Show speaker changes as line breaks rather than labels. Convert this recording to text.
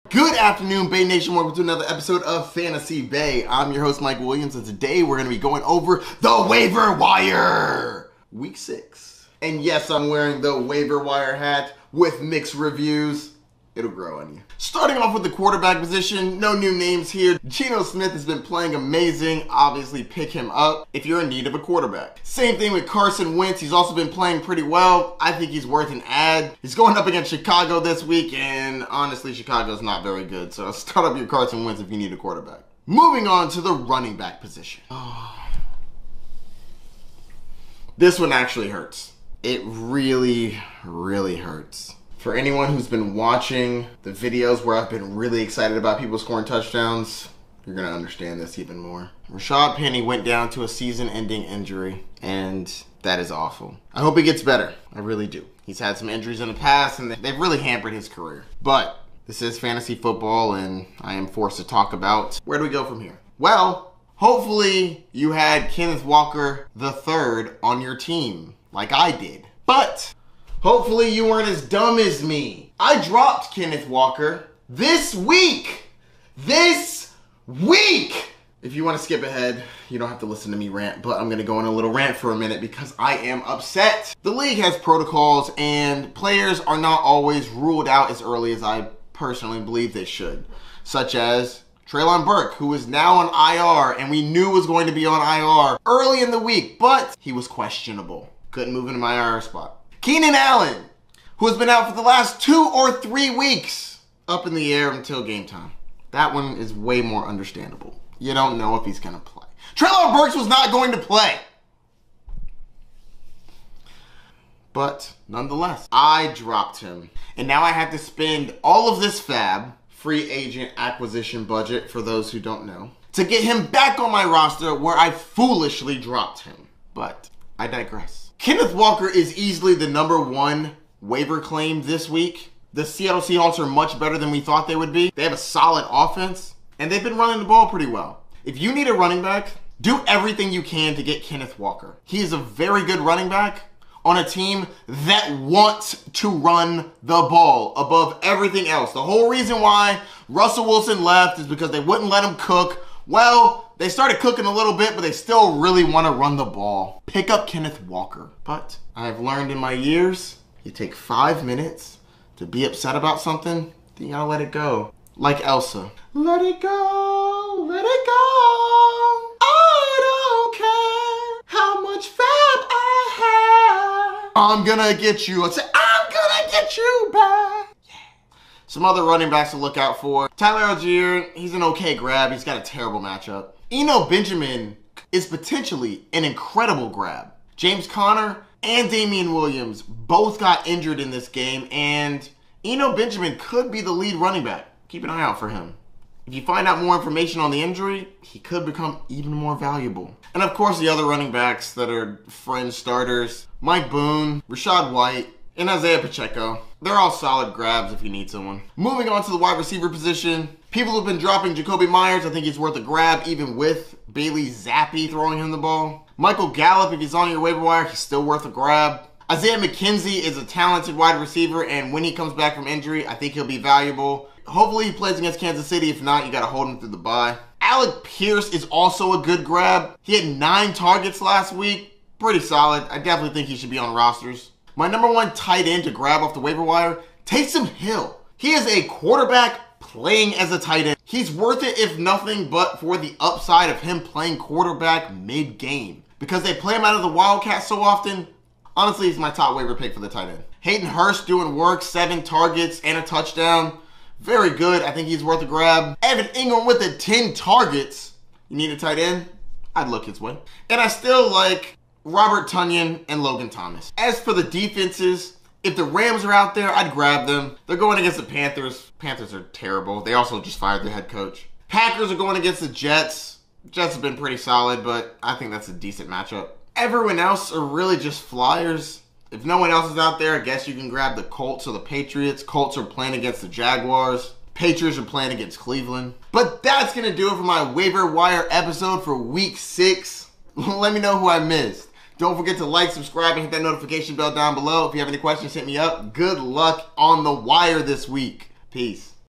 Good afternoon, Bay Nation. Welcome to another episode of Fantasy Bay. I'm your host, Mike Williams, and today we're going to be going over the waiver wire. Week 6. And yes, I'm wearing the waiver wire hat with mixed reviews. It'll grow on you. Starting off with the quarterback position, no new names here. Geno Smith has been playing amazing. Obviously, pick him up if you're in need of a quarterback. Same thing with Carson Wentz. He's also been playing pretty well. I think he's worth an ad. He's going up against Chicago this week, and honestly, Chicago's not very good. So start up your Carson Wentz if you need a quarterback. Moving on to the running back position. This one actually hurts. It really, really hurts. For anyone who's been watching the videos where I've been really excited about people scoring touchdowns, you're going to understand this even more. Rashaad Penny went down to a season-ending injury, and that is awful. I hope he gets better. I really do. He's had some injuries in the past, and they've really hampered his career. But this is fantasy football, and I am forced to talk about where do we go from here. Well, hopefully you had Kenneth Walker III on your team, like I did. But hopefully you weren't as dumb as me. I dropped Kenneth Walker this week. This week! If you want to skip ahead, you don't have to listen to me rant, but I'm going to go on a little rant for a minute because I am upset. The league has protocols and players are not always ruled out as early as I personally believe they should. Such as Treylon Burke, who is now on IR and we knew was going to be on IR early in the week, but he was questionable. Couldn't move into my IR spot. Keenan Allen, who has been out for the last 2 or 3 weeks, up in the air until game time. That one is way more understandable. You don't know if he's going to play. Treylon Burks was not going to play. But nonetheless, I dropped him. And now I have to spend all of this fab, free agent acquisition budget for those who don't know, to get him back on my roster where I foolishly dropped him. But I digress. Kenneth Walker is easily the #1 waiver claim this week. The Seattle Seahawks are much better than we thought they would be. They have a solid offense, and they've been running the ball pretty well. If you need a running back, do everything you can to get Kenneth Walker. He is a very good running back on a team that wants to run the ball above everything else. The whole reason why Russell Wilson left is because they wouldn't let him cook. Well, they started cooking a little bit, but they still really want to run the ball. Pick up Kenneth Walker. But I've learned in my years, you take 5 minutes to be upset about something, then you gotta let it go. Like Elsa. Let it go, let it go. I don't care how much fab I have. I'm gonna get you. I said, I'm gonna get you back. Some other running backs to look out for. Tyler Algier, he's an okay grab. He's got a terrible matchup. Eno Benjamin is potentially an incredible grab. James Conner and Damian Williams both got injured in this game, and Eno Benjamin could be the lead running back. Keep an eye out for him. If you find out more information on the injury, he could become even more valuable. And of course, the other running backs that are fringe starters, Mike Boone, Rachaad White, and Isaiah Pacheco. They're all solid grabs if you need someone. Moving on to the wide receiver position. People have been dropping Jacoby Myers. I think he's worth a grab even with Bailey Zappi throwing him the ball. Michael Gallup, if he's on your waiver wire, he's still worth a grab. Isaiah McKenzie is a talented wide receiver, and when he comes back from injury, I think he'll be valuable. Hopefully he plays against Kansas City. If not, you got to hold him through the bye. Alec Pierce is also a good grab. He had 9 targets last week. Pretty solid. I definitely think he should be on rosters. My #1 tight end to grab off the waiver wire, Taysom Hill. He is a quarterback playing as a tight end. He's worth it if nothing but for the upside of him playing quarterback mid-game. Because they play him out of the Wildcat so often, honestly, he's my top waiver pick for the tight end. Hayden Hurst doing work, 7 targets and a touchdown. Very good. I think he's worth a grab. Evan Ingram with the 10 targets. You need a tight end? I'd look his way. And I still like Robert Tonyan and Logan Thomas. As for the defenses, if the Rams are out there, I'd grab them. They're going against the Panthers. Panthers are terrible. They also just fired their head coach. Packers are going against the Jets. Jets have been pretty solid, but I think that's a decent matchup. Everyone else are really just flyers. If no one else is out there, I guess you can grab the Colts or the Patriots. Colts are playing against the Jaguars. Patriots are playing against Cleveland. But that's going to do it for my waiver wire episode for week 6. Let me know who I missed. Don't forget to like, subscribe, and hit that notification bell down below. If you have any questions, hit me up. Good luck on the wire this week. Peace.